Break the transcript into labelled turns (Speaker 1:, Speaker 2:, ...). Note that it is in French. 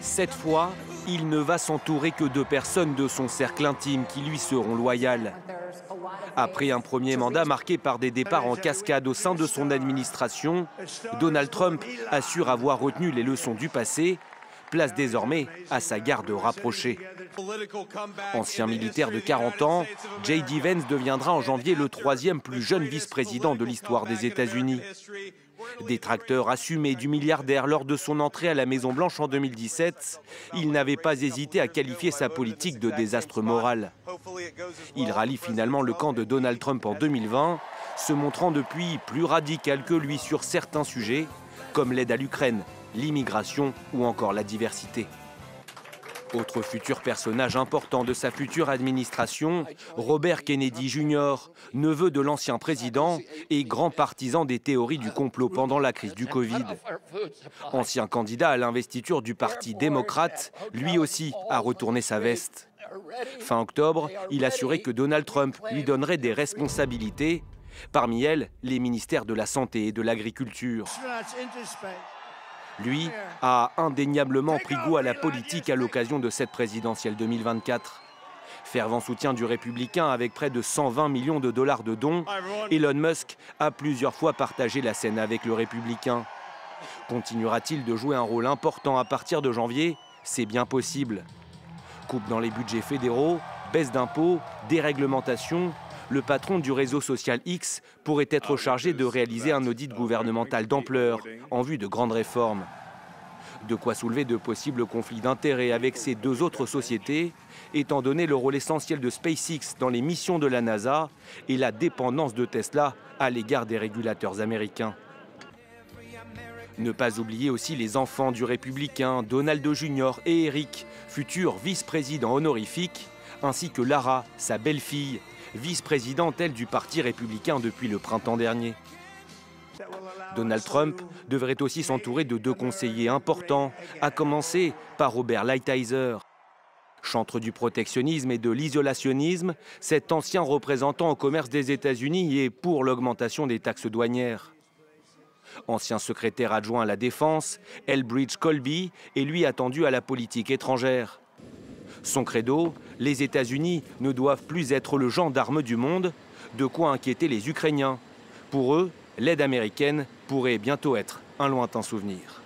Speaker 1: Cette fois, il ne va s'entourer que de personnes de son cercle intime qui lui seront loyales. Après un premier mandat marqué par des départs en cascade au sein de son administration, Donald Trump assure avoir retenu les leçons du passé, place désormais à sa garde rapprochée. Ancien militaire de 40 ans, J.D. Vance deviendra en janvier le 3e plus jeune vice-président de l'histoire des États-Unis. Détracteur assumé du milliardaire lors de son entrée à la Maison-Blanche en 2017, il n'avait pas hésité à qualifier sa politique de désastre moral. Il rallie finalement le camp de Donald Trump en 2020, se montrant depuis plus radical que lui sur certains sujets, comme l'aide à l'Ukraine, l'immigration ou encore la diversité. Autre futur personnage important de sa future administration, Robert Kennedy Jr., neveu de l'ancien président et grand partisan des théories du complot pendant la crise du Covid. Ancien candidat à l'investiture du Parti démocrate, lui aussi a retourné sa veste. Fin octobre, il assurait que Donald Trump lui donnerait des responsabilités, parmi elles les ministères de la Santé et de l'Agriculture. Lui a indéniablement pris goût à la politique à l'occasion de cette présidentielle 2024. Fervent soutien du républicain avec près de 120 millions de dollars de dons, Elon Musk a plusieurs fois partagé la scène avec le républicain. Continuera-t-il de jouer un rôle important à partir de janvier? C'est bien possible. Coupe dans les budgets fédéraux, baisse d'impôts, déréglementation. Le patron du réseau social X pourrait être chargé de réaliser un audit gouvernemental d'ampleur en vue de grandes réformes. De quoi soulever de possibles conflits d'intérêts avec ces deux autres sociétés, étant donné le rôle essentiel de SpaceX dans les missions de la NASA et la dépendance de Tesla à l'égard des régulateurs américains. Ne pas oublier aussi les enfants du républicain, Donald Jr. et Eric, futurs vice-présidents honorifiques, ainsi que Lara, sa belle-fille, vice-présidente, elle, du Parti républicain depuis le printemps dernier. Donald Trump devrait aussi s'entourer de deux conseillers importants, à commencer par Robert Lighthizer. Chantre du protectionnisme et de l'isolationnisme, cet ancien représentant au commerce des États-Unis est pour l'augmentation des taxes douanières. Ancien secrétaire adjoint à la Défense, Elbridge Colby est lui attendu à la politique étrangère. Son credo, les États-Unis ne doivent plus être le gendarme du monde, de quoi inquiéter les Ukrainiens. Pour eux, l'aide américaine pourrait bientôt être un lointain souvenir.